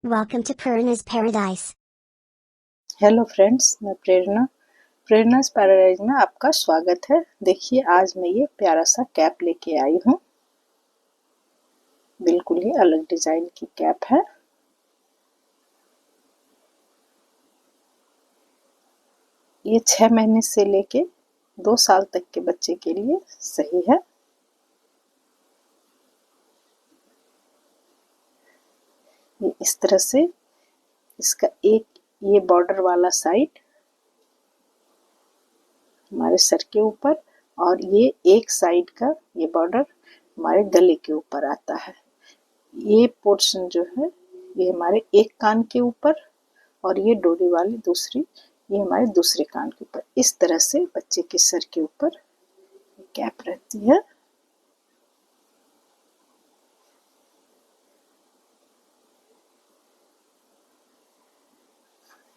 Welcome to Purna's Paradise. Hello friends, मैं प्रेरणा's paradise में आपका स्वागत है। देखिए, आज मैं ये प्यारा सा कैप लेके आई हूँ। बिल्कुल ही अलग डिजाइन की कैप है। ये 6 महीने से लेके 2 साल तक के बच्चे के लिए सही है। ये इस तरह से इसका एक ये बॉर्डर वाला साइड हमारे सर के ऊपर और ये एक साइड का ये बॉर्डर हमारे गले के ऊपर आता है। ये पोर्शन जो है ये हमारे एक कान के ऊपर और ये डोरी वाली दूसरी ये हमारे दूसरे कान के ऊपर। इस तरह से बच्चे के सर के ऊपर कैप रहती है।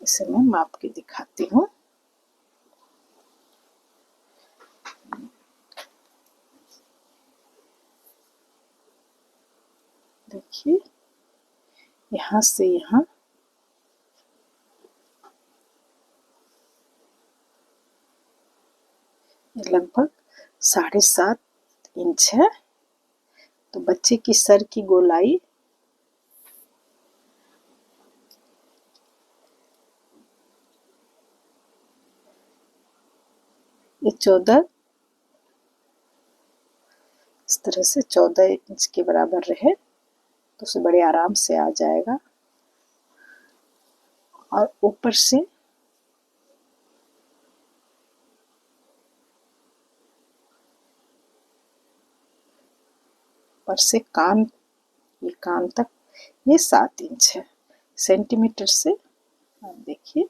इसे मैं माप के दिखाती हूँ। देखिए, यहाँ से यहाँ लगभग 7.5 इंच है। तो बच्चे की सर की गोलाई ये 14 इस तरह से 14 इंच के बराबर रहे तो उसे बड़े आराम से आ जाएगा। और ऊपर से कान ये कान तक ये 7 इंच है। सेंटीमीटर से आप देखिए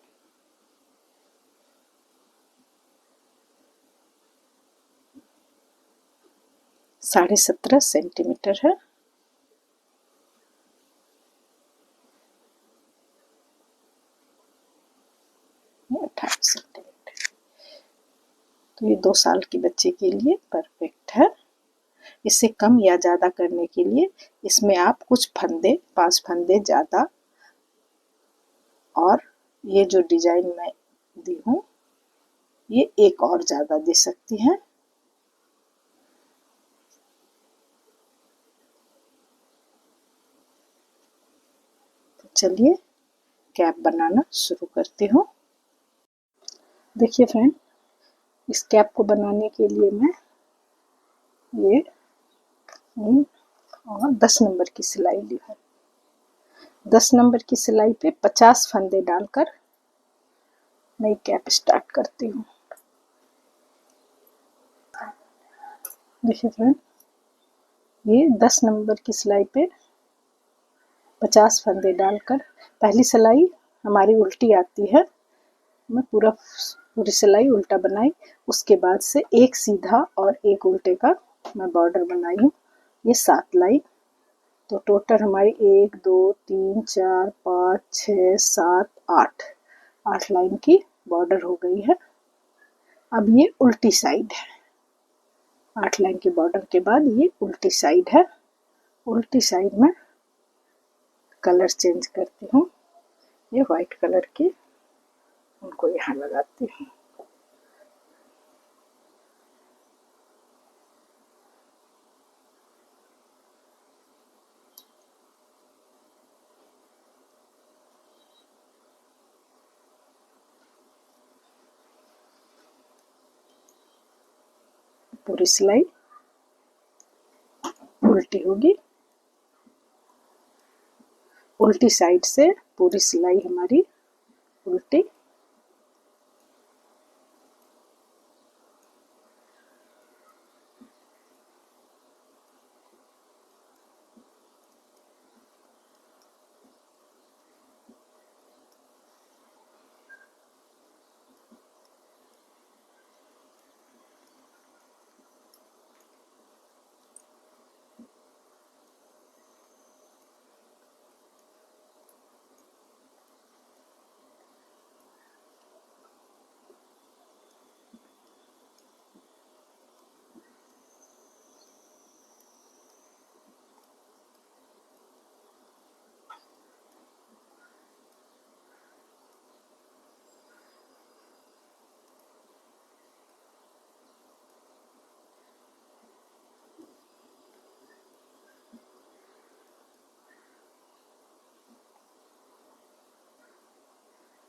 17.5 सेंटीमीटर है। ये 18 सेंटीमीटर। तो ये 2 साल के बच्चे के लिए परफेक्ट है। इससे कम या ज़्यादा करने के लिए इसमें आप कुछ फंदे 5 फंदे ज़्यादा और ये जो डिजाइन मैं दी हूँ ये एक और ज़्यादा दे सकती हैं। तो चलिए कैप बनाना शुरू करती हूँ। देखिए फ्रेंड, इस कैप को बनाने के लिए मैं ये और 10 नंबर की सिलाई ली है। 10 नंबर की सिलाई पे 50 फंदे डालकर नई कैप स्टार्ट करती हूँ। देखिए फ्रेंड, ये 10 नंबर की सिलाई पे 50 फंदे डालकर पहली सिलाई हमारी उल्टी आती है। मैं पूरी सिलाई उल्टा बनाई। उसके बाद से एक सीधा और एक उल्टे का मैं बॉर्डर बनाई हूँ। ये 7 लाइन। तो टोटल हमारी 1 2 3 4 5 6 7 8 लाइन की बॉर्डर हो गई है। अब ये उल्टी साइड है। 8 लाइन के बॉर्डर के बाद ये उल्टी साइड है। उल्टी साइड में कलर चेंज करती हूँ। ये वाइट कलर की उनको यहाँ लगाती हूँ। पूरी सिलाई उल्टी होगी। उल्टी साइड से पूरी सिलाई हमारी उल्टी।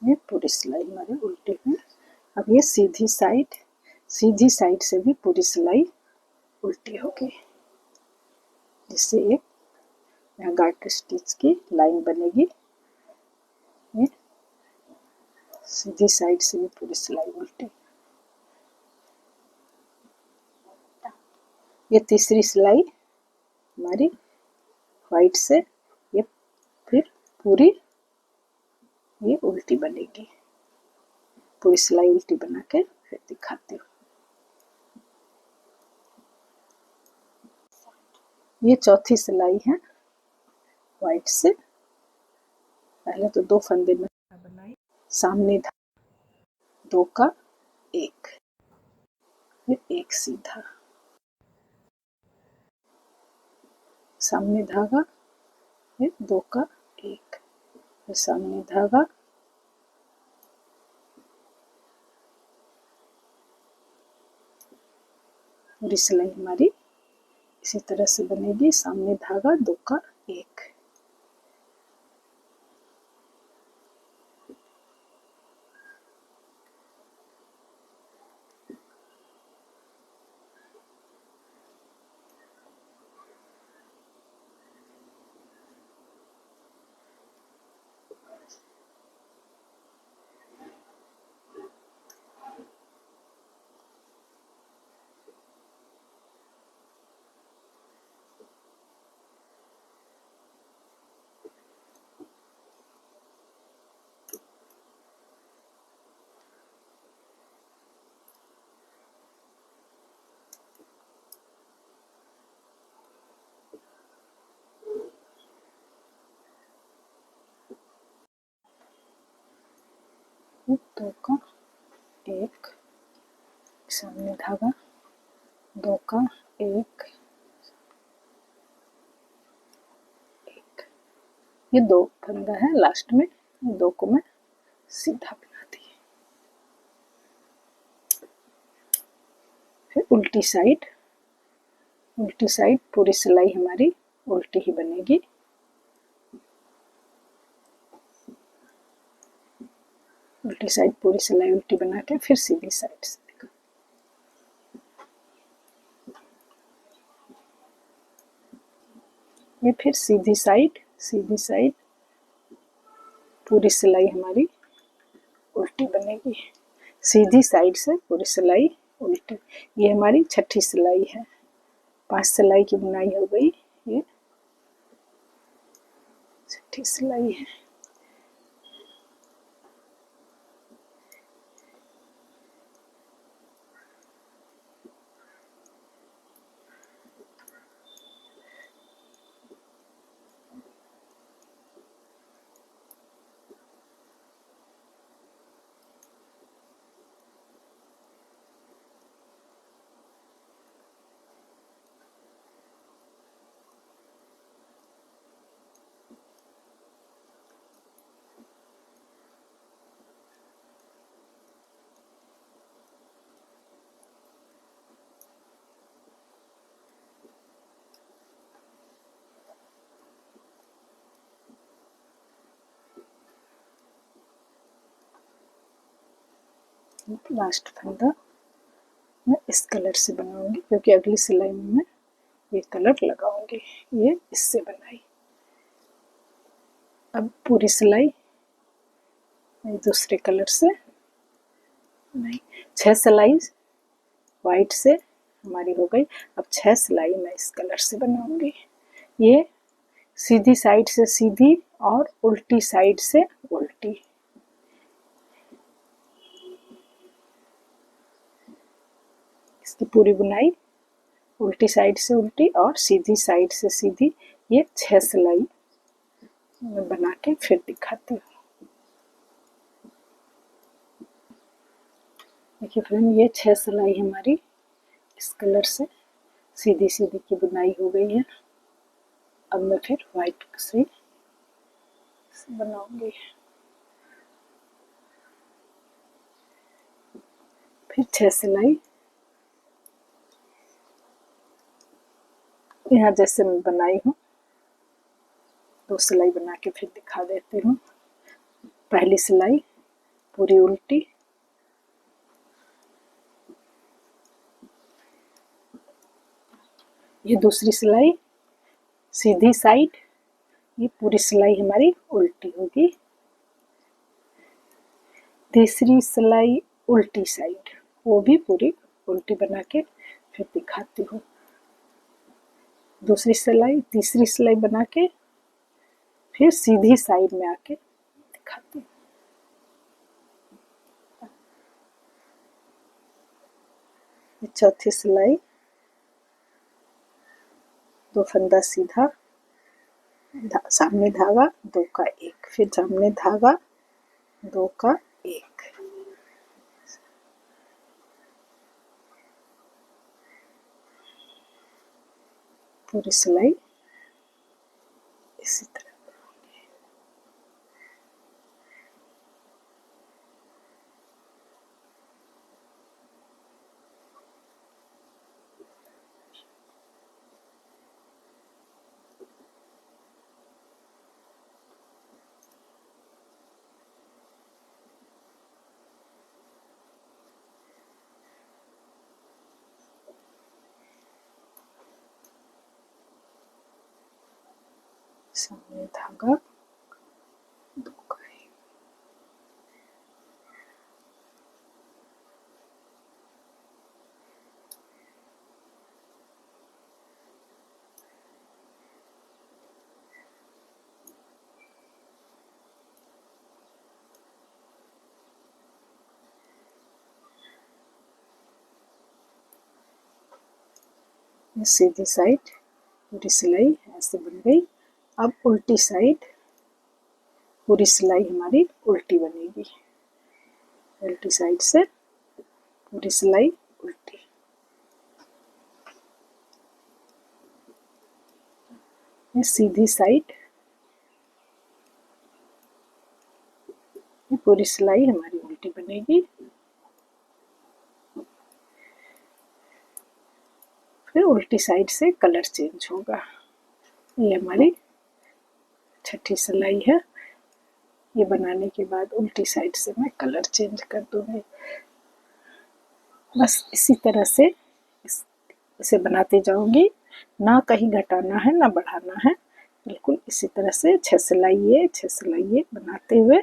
ये पूरी सिलाई हमारी उल्टी हुई। अब ये सीधी साइड से भी पूरी सिलाई उल्टी होगी, जिससे एक यहाँ गार्टर स्टिच की लाइन बनेगी। ये सीधी साइड से भी पूरी सिलाई उल्टी। ये तीसरी सिलाई हमारी वाइट से, ये फिर पूरी ये उल्टी बनेगी। पूरी सिलाई उल्टी बना के फिर दिखाती हूँ। ये चौथी सिलाई है वाइट से। पहले तो 2 फंदे में बनाई, सामने धागा 2 का 1, फिर 1 सीधा, सामने धागा, फिर 2 का 1, फिर सामने धागा, पूरी सिलाई हमारी इसी तरह से बनेगी। सामने धागा 2 का 1, फिर 2 का 1, सामने धागा 2 का 1, 1। ये 2 फंदा है लास्ट में, 2 को मैं सीधा बना दी। फिर उल्टी साइड पूरी सिलाई हमारी उल्टी ही बनेगी। उल्टी साइड पूरी सिलाई उल्टी बना के फिर सीधी साइड से देखो। ये फिर सीधी साइड पूरी सिलाई हमारी उल्टी बनेगी। सीधी साइड से पूरी सिलाई उल्टी। ये हमारी छठी सिलाई है। 5 सिलाई की बुनाई हो गई, ये छठी सिलाई है। लास्ट फंदा मैं इस कलर से बनाऊंगी, क्योंकि अगली सिलाई में मैं ये कलर लगाऊंगी। ये इससे बनाई। अब पूरी सिलाई दूसरे कलर से नहीं, 6 सिलाई वाइट से हमारी हो गई। अब 6 सिलाई मैं इस कलर से बनाऊंगी। ये सीधी साइड से सीधी और उल्टी साइड से उल्टी। इसकी पूरी बुनाई उल्टी साइड से उल्टी और सीधी साइड से सीधी। ये 6 सिलाई मैं बना के फिर दिखाती हूँ। देखिए फ्रेंड, ये 6 सिलाई हमारी इस कलर से सीधी सीधी की बुनाई हो गई है। अब मैं फिर वाइट से बनाऊंगी। फिर 6 सिलाई यहाँ जैसे मैं बनाई हूँ, 2 सिलाई बना के फिर दिखा देती हूँ। पहली सिलाई पूरी उल्टी। ये दूसरी सिलाई सीधी साइड, ये पूरी सिलाई हमारी उल्टी होगी। तीसरी सिलाई उल्टी साइड, वो भी पूरी उल्टी बना के फिर दिखाती हूँ। दूसरी सिलाई, तीसरी सिलाई बना के फिर सीधी साइड में आके दिखाती हूँ। चौथी सिलाई, 2 फंदा सीधा, सामने धागा 2 का 1, फिर सामने धागा 2 का 1। पूरी सिलाई इसी तरह। सामने धागा 2 का 1। ये सीधी साइड पूरी सिलाई ऐसे बन गई। अब उल्टी साइड पूरी सिलाई हमारी उल्टी बनेगी। उल्टी साइड से पूरी सिलाई उल्टी। ये सीधी साइड, ये पूरी सिलाई हमारी उल्टी बनेगी। फिर उल्टी साइड से कलर चेंज होगा। ये हमारी छठी सिलाई है। ये बनाने के बाद उल्टी साइड से मैं कलर चेंज कर दूंगी। बस इसी तरह से इसे बनाते जाऊंगी, ना कहीं घटाना है ना बढ़ाना है, बिल्कुल इसी तरह से 6 सिलाई बनाते हुए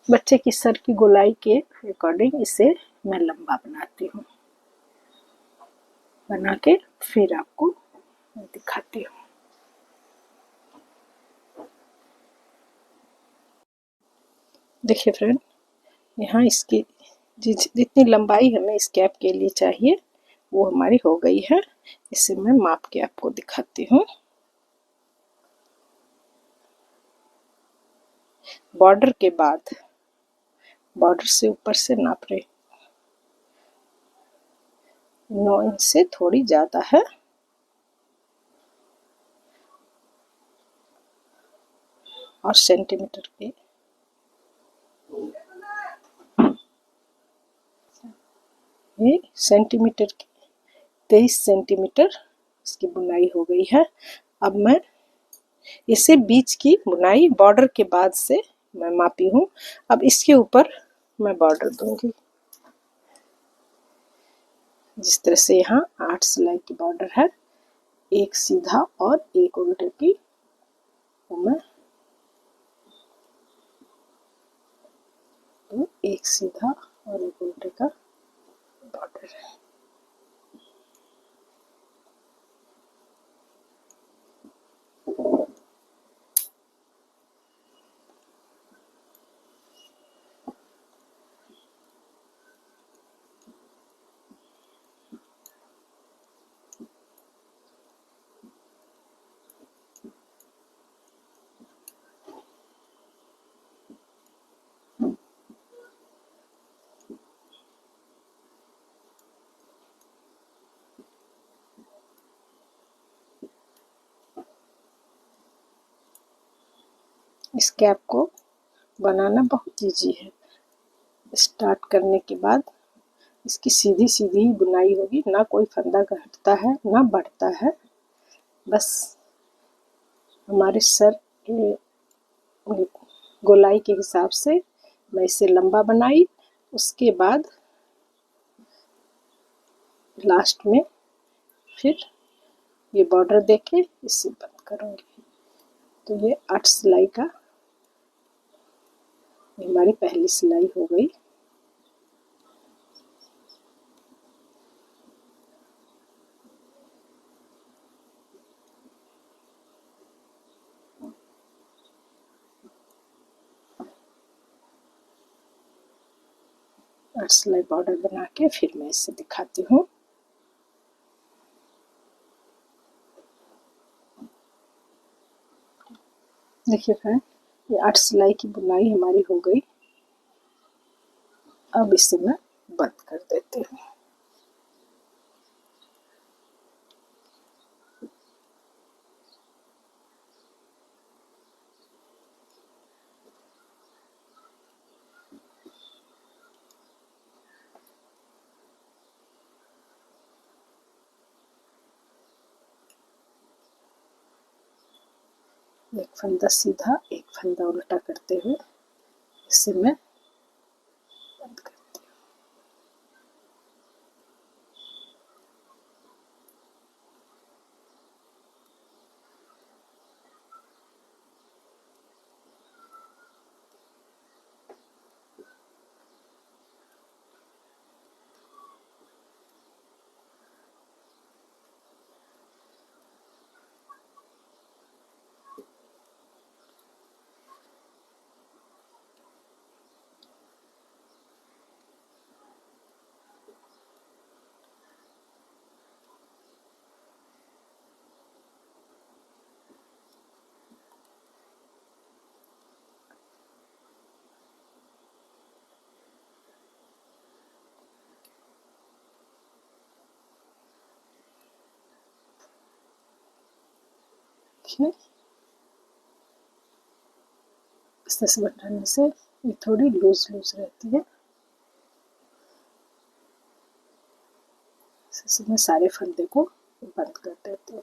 बच्चे की सर की गोलाई के अकॉर्डिंग इसे मैं लंबा बनाती हूँ। बना के फिर आपको दिखाती हूँ। देखिए फ्रेंड, यहाँ इसकी जितनी लंबाई हमें इस कैप के लिए चाहिए वो हमारी हो गई है। इसे मैं माप के आपको दिखाती हूँ। बॉर्डर के बाद बॉर्डर से ऊपर से नाप रहे 9 इंच से थोड़ी ज्यादा है। और सेंटीमीटर पे ये सेंटीमीटर की 23 सेंटीमीटर इसकी बुनाई हो गई है। अब मैं इसे बीच की बुनाई बॉर्डर के बाद से मैं मापी हूँ। अब इसके ऊपर मैं बॉर्डर दूंगी। जिस तरह से यहाँ 8 सिलाई की बॉर्डर है, एक सीधा और एक उल्टे की, तो मैं तो एक सीधा और एक उल्टे का बॉर्डर है। इस कैप को बनाना बहुत इजी है। स्टार्ट करने के बाद इसकी सीधी सीधी ही बुनाई होगी, ना कोई फंदा घटता है ना बढ़ता है। बस हमारे सर के गोलाई के हिसाब से मैं इसे लंबा बनाई, उसके बाद लास्ट में फिर ये बॉर्डर देके इसे बंद करूँगी। तो ये 8 सिलाई का हमारी पहली सिलाई हो गई। और सिलाई बॉर्डर बना के फिर मैं इसे दिखाती हूँ। देखिए फ्रेंड, ये 8 सिलाई की बुनाई हमारी हो गई। अब इसे मैं बंद कर देती हूँ। एक फंदा सीधा, एक फंदा उल्टा करते हुए इसे मैं बंद करती हूँ। देखिए, इस तरह से बनाने से ये थोड़ी लूज रहती है। इसे मैं सारे फंदे को बंद कर देती हूँ।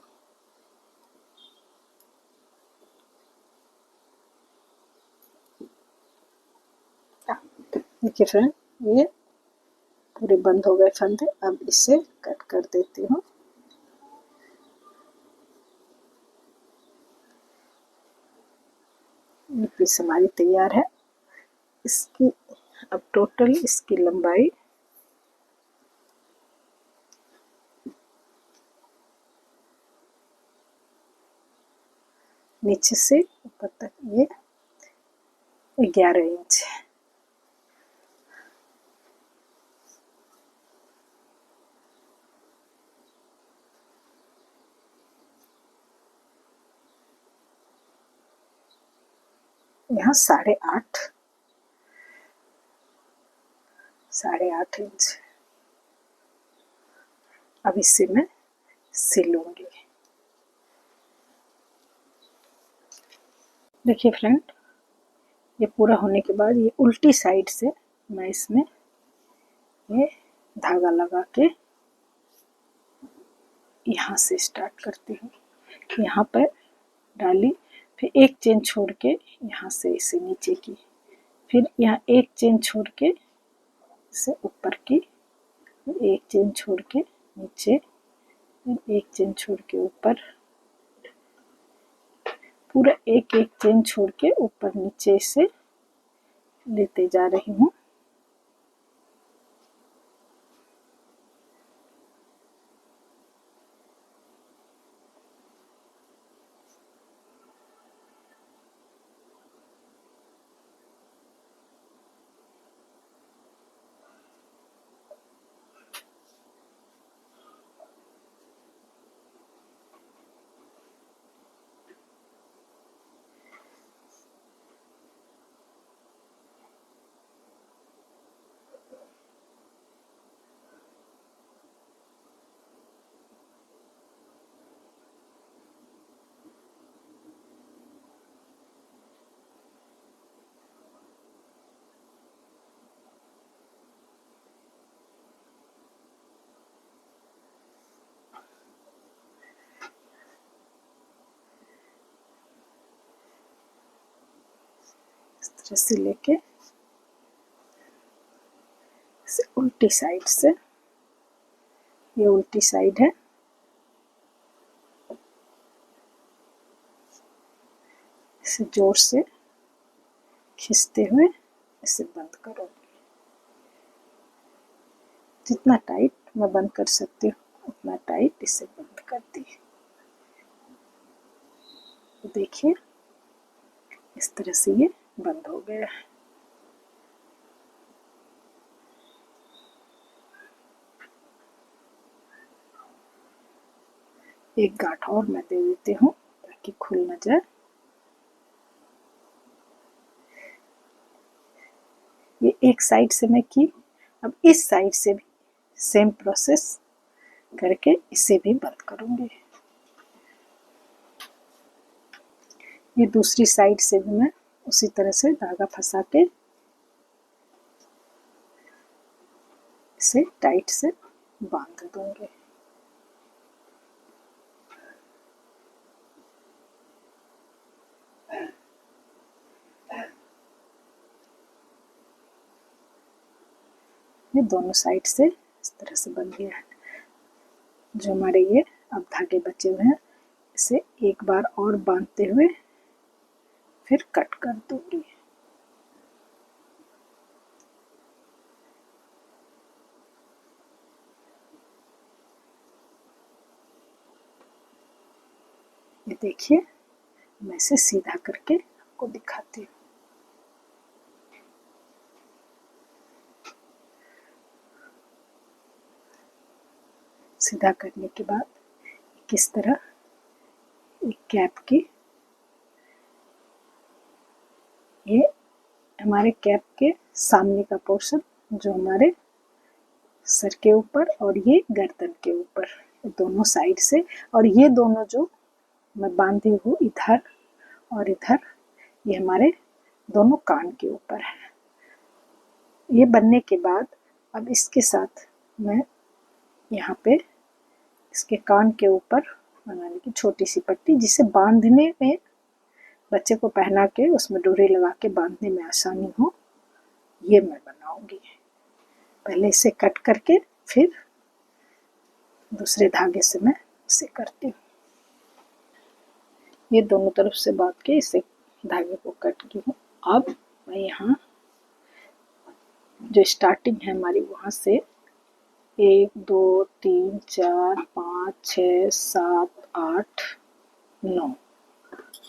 देखिए फ्रेंड, ये पूरे बंद हो गए फंदे। अब इसे कट कर देती हूँ। ये पीस हमारी तैयार है। इसकी अब टोटल इसकी लंबाई नीचे से ऊपर तक ये 11 इंच है। यहाँ 8.5 इंच। अब इसे मैं सिलूंगी। देखिए फ्रेंड, ये पूरा होने के बाद ये उल्टी साइड से मैं इसमें ये धागा लगा के यहाँ से स्टार्ट करती हूँ। यहाँ पर डाली, फिर एक चेन छोड़ के यहाँ से इसे नीचे की, फिर यहाँ एक चेन छोड़ के इसे ऊपर की, फिर एक चेन छोड़ के नीचे, फिर एक चेन छोड़ के ऊपर, पूरा एक एक चेन छोड़ के ऊपर नीचे से लेते जा रही हूँ। इस तरह से लेके उल्टी साइड से, ये उल्टी साइड है, इसे जोर से खींचते हुए इसे बंद करो। जितना टाइट मैं बंद कर सकती हूँ उतना टाइट इसे बंद कर दी। देखिए इस तरह से ये बंद हो गया है। एक गांठ और मैं दे देती हूँ ताकि खुल न जाए। ये एक साइड से मैं की, अब इस साइड से भी सेम प्रोसेस करके इसे भी बंद करूंगी। ये दूसरी साइड से भी मैं उसी तरह से धागा फंसा के इसे टाइट से बांध दूंगी। ये दोनों साइड से इस तरह से बन गया है। जो हमारे ये अब धागे बचे हुए हैं इसे एक बार और बांधते हुए फिर कट कर दूंगी। ये देखिए मैं इसे सीधा करके आपको दिखाती हूँ। सीधा करने के बाद किस तरह एक कैप की, ये हमारे कैप के सामने का पोर्शन जो हमारे सर के ऊपर और ये गर्दन के ऊपर दोनों साइड से, और ये दोनों जो मैं बांधी हूँ इधर और इधर, ये हमारे दोनों कान के ऊपर है। ये बनने के बाद अब इसके साथ मैं यहाँ पे इसके कान के ऊपर बनाने की छोटी सी पट्टी, जिसे बांधने में बच्चे को पहना के उसमें डोरी लगा के बांधने में आसानी हो, ये मैं बनाऊंगी। पहले इसे कट करके फिर दूसरे धागे से मैं इसे करती हूँ। ये दोनों तरफ से बांध के इसे धागे को कट की हूँ। अब मैं यहाँ जो स्टार्टिंग है हमारी वहाँ से 1 2 3 4 5 6 7 8 9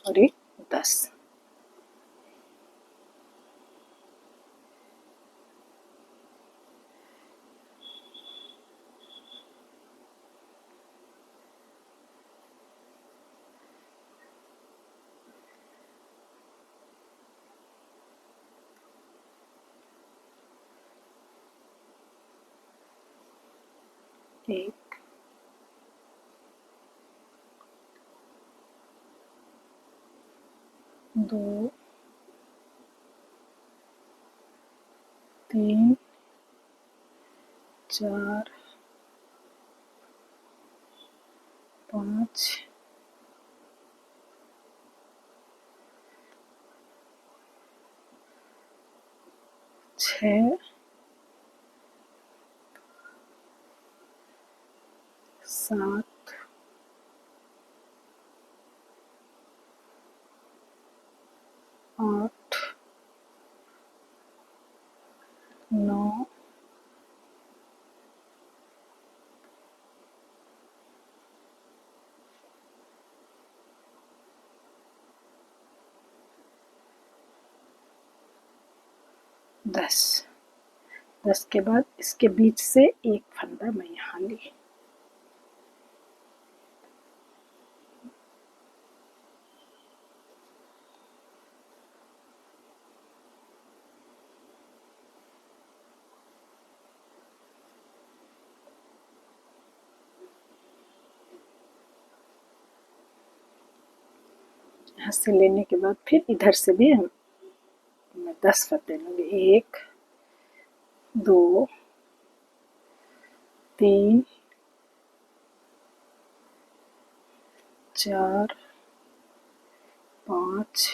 और एक 10, एक 2 3 4 5 6 7 8 9 10। 10 के बाद इसके बीच से एक फंदा मैं यहाँ ली, यहाँ से लेने के बाद फिर इधर से भी मैं 10 फंदे लूँगी। 1 2 3 4 5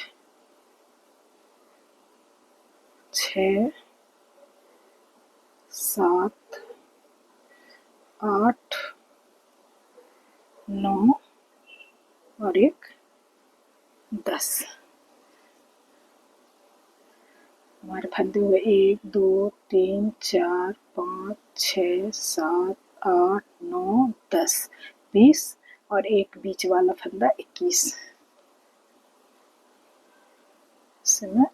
6 7 8 9 और एक 10। हमारे फंदे हुए 1 2 3 4 5 6 7 8 9 10 20 और एक बीच वाला फंदा 21। इससे मैं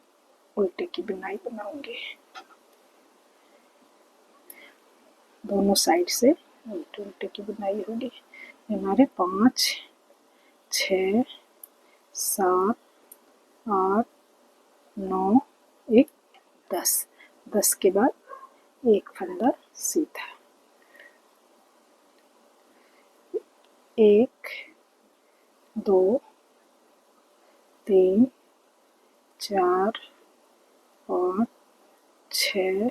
उल्टे की बुनाई बनाऊंगी, दोनों साइड से उल्टे उल्टे की बुनाई होगी। हमारे 5 6 7 8 9 एक 10। 10 के बाद एक फंदा सीधा, 1 2 3 4 5 6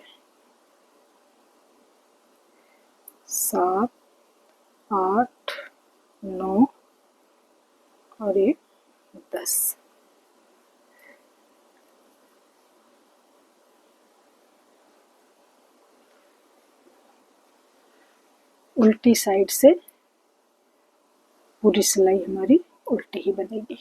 7 8 9 और एक 10। उल्टी साइड से पूरी सिलाई हमारी उल्टी ही बनेगी।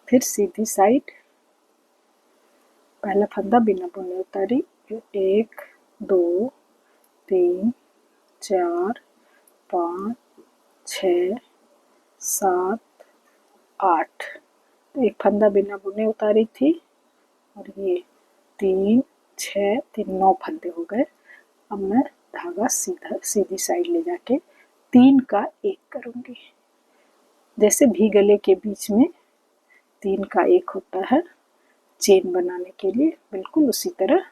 फिर सीधी साइड पहला फंदा बिना बुने उतारी, फिर 1 2 3 4 5 6 7 8। तो एक फंदा बिना बुने उतारी थी और ये 3 6 3 9 फंदे हो गए। अब मैं धागा सीधा सीधी साइड ले जाके 3 का 1 करूँगी। जैसे भी गले के बीच में 3 का 1 होता है चेन बनाने के लिए, बिल्कुल उसी तरह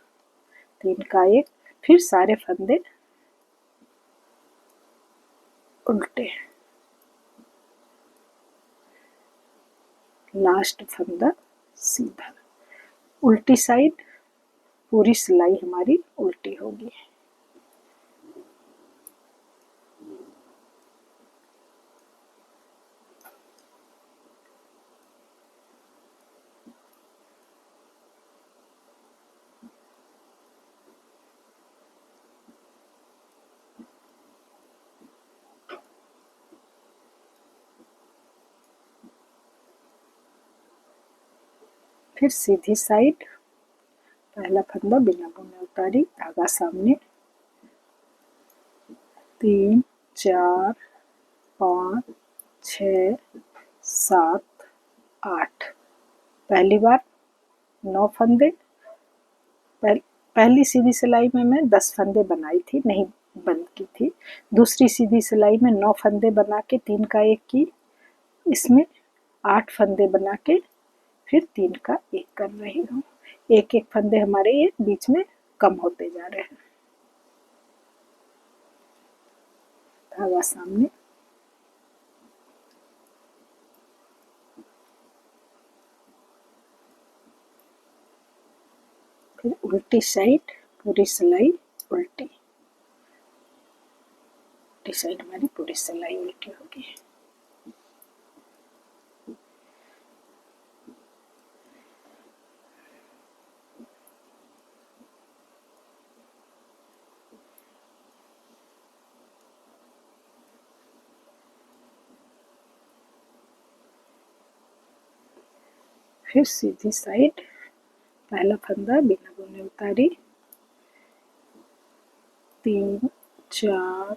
3 का 1। फिर सारे फंदे उल्टे, लास्ट फंदा सीधा। उल्टी साइड पूरी सिलाई हमारी उल्टी होगी। फिर सीधी साइड पहला फंदा बिना बुने उतारी, धागा सामने, 3 4 5 6 7 8। पहली बार 9 फंदे, पहली सीधी सिलाई में मैं 10 फंदे बनाई थी, नहीं बंद की थी। दूसरी सीधी सिलाई में 9 फंदे बना के 3 का 1 की, इसमें 8 फंदे बना के फिर 3 का 1 कर रही हूँ। एक एक फंदे हमारे ये बीच में कम होते जा रहे हैं। धागा सामने, फिर उल्टी साइड पूरी सिलाई उल्टी, उल्टी साइड हमारी पूरी सिलाई उल्टी होगी। फिर सीधी साइड पहला फंदा बिना बुने उतारी, 3 4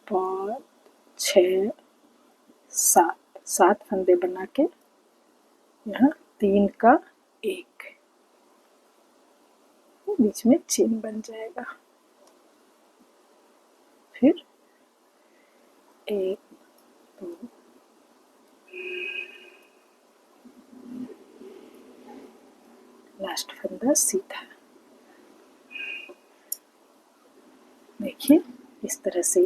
5 6 7 फंदे बना के यहाँ 3 का 1, बीच में चेन बन जाएगा। फिर 1 2 लास्ट फंदा सीधा। देखिए इस तरह से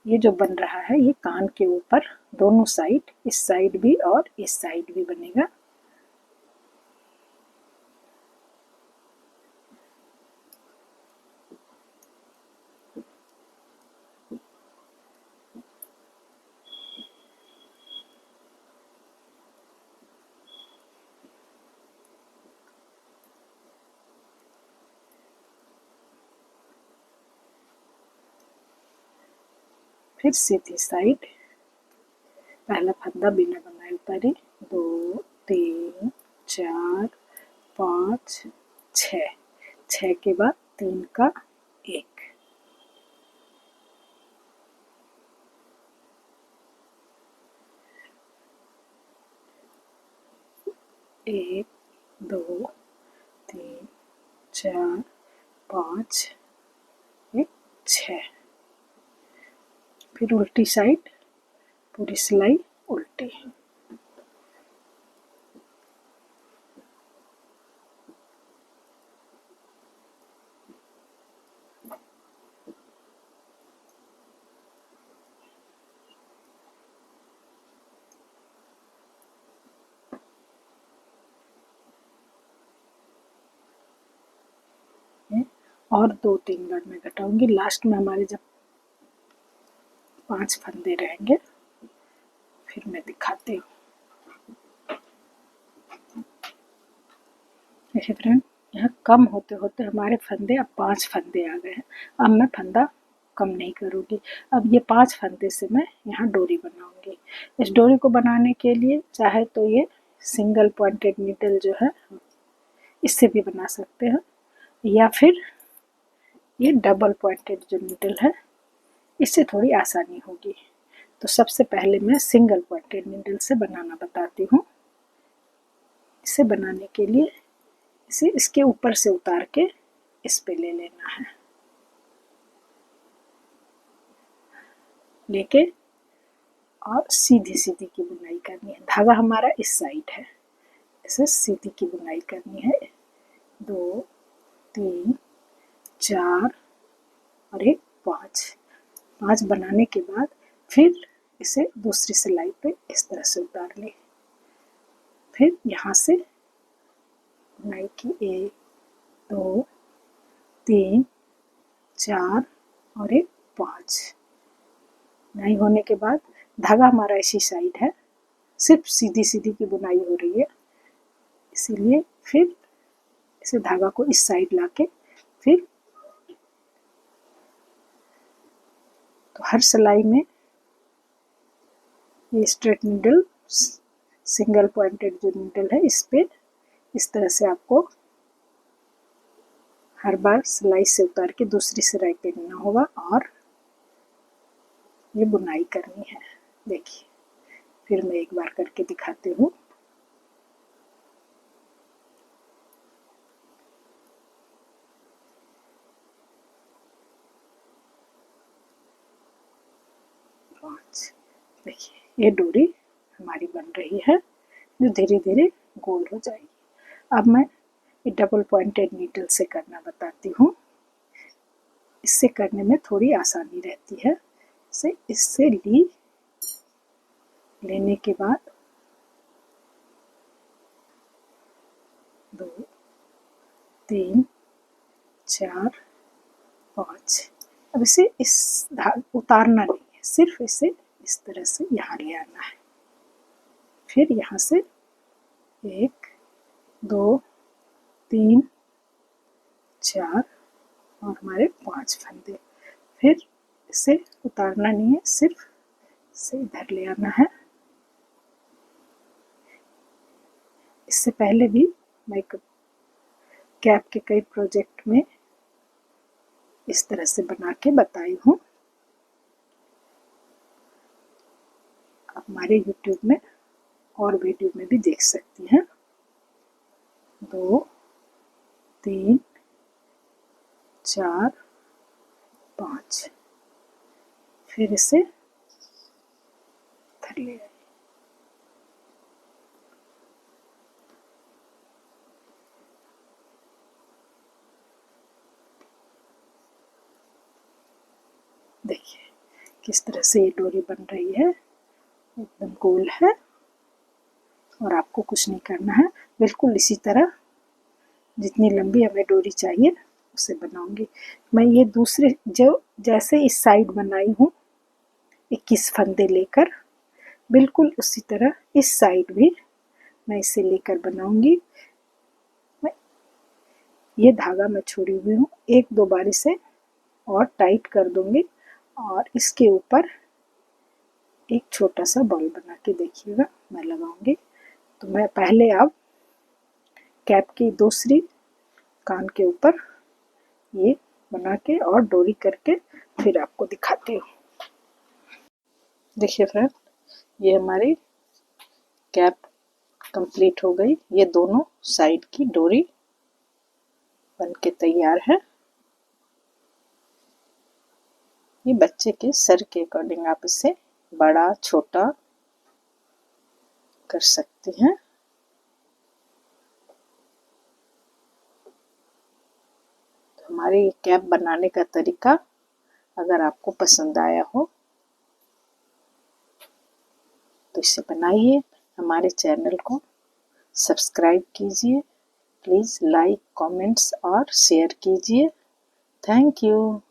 ये जो बन रहा है ये कान के ऊपर दोनों साइड, इस साइड भी और इस साइड भी बनेगा। फिर सीधी साइड पहला फंदा बिना बनाए उतारे, 2 3 4 5 6, 6 के बाद 3 का 1, 1 2 3 4 5 1 6। फिर उल्टी साइड पूरी सिलाई उल्टी। और 2-3 बार मैं घटाऊंगी। लास्ट में हमारे जब 5 फंदे रहेंगे फिर मैं दिखाती हूँ। देखिए फ्रेंड, यहाँ कम होते होते हमारे फंदे अब 5 फंदे आ गए हैं। अब मैं फंदा कम नहीं करूँगी। अब ये 5 फंदे से मैं यहाँ डोरी बनाऊंगी। इस डोरी को बनाने के लिए चाहे तो ये सिंगल पॉइंटेड नीडल जो है इससे भी बना सकते हैं, या फिर ये डबल पॉइंटेड जो नीडल है इससे थोड़ी आसानी होगी। तो सबसे पहले मैं सिंगल पॉइंटेड नीडल से बनाना बताती हूँ। इसे बनाने के लिए इसे इसके ऊपर से उतार के इस पे ले लेना है, लेके और सीधी सीधी की बुनाई करनी है। धागा हमारा इस साइड है, इसे सीधी की बुनाई करनी है। 2 3 4 और 1 5। 5 बनाने के बाद फिर इसे दूसरी सिलाई पे इस तरह से उतार ले। फिर यहाँ से बुनाई की 1 2 3 4 और 1 5। बुनाई होने के बाद धागा हमारा इसी साइड है, सिर्फ सीधी सीधी की बुनाई हो रही है, इसीलिए फिर इसे धागा को इस साइड लाके फिर तो हर सिलाई में ये स्ट्रेट नीडल सिंगल पॉइंटेड जो नीडल है इस पे इस तरह से आपको हर बार सिलाई से उतार के दूसरी सिलाई पे लेना होगा और ये बुनाई करनी है। देखिए फिर मैं एक बार करके दिखाती हूँ। देखिए ये डोरी हमारी बन रही है जो धीरे धीरे गोल हो जाएगी। अब मैं ये डबल पॉइंटेड नीडल से करना बताती हूँ। इससे करने में थोड़ी आसानी रहती है। इससे लेने के बाद 2 3 4 5। अब इसे इस उतारना नहीं है, सिर्फ इसे इस तरह से यहाँ ले आना है। फिर यहाँ से 1 2 3 4 और हमारे 5 फंदे। फिर इसे उतारना नहीं है, सिर्फ इसे इधर ले आना है। इससे पहले भी मैं कैप के कई प्रोजेक्ट में इस तरह से बना के बताई हूँ। आप हमारे YouTube में और वीडियो में भी देख सकती हैं। 2 3 4 5। फिर इसे इधर ले आए। देखिए किस तरह से ये डोरी बन रही है, एकदम गोल है और आपको कुछ नहीं करना है। बिल्कुल इसी तरह जितनी लंबी हमें डोरी चाहिए उसे बनाऊंगी। मैं ये दूसरे जो जैसे इस साइड बनाई हूँ 21 फंदे लेकर, बिल्कुल उसी तरह इस साइड भी मैं इसे लेकर बनाऊंगी। ये धागा मैं छोड़ी हुई हूँ, एक दो बार इसे और टाइट कर दूंगी और इसके ऊपर एक छोटा सा बॉल बना के देखिएगा मैं लगाऊंगी। तो मैं पहले अब कैप की दूसरी कान के ऊपर ये बना के और डोरी करके फिर आपको दिखाती हूँ। देखिए फ्रेंड, ये हमारी कैप कंप्लीट हो गई। ये दोनों साइड की डोरी बन के तैयार है। ये बच्चे के सर के अकॉर्डिंग आप इसे बड़ा छोटा कर सकती हैं। तो हमारी कैप बनाने का तरीका अगर आपको पसंद आया हो तो इसे बनाइए, हमारे चैनल को सब्सक्राइब कीजिए, प्लीज़ लाइक, कमेंट्स और शेयर कीजिए। Thank you.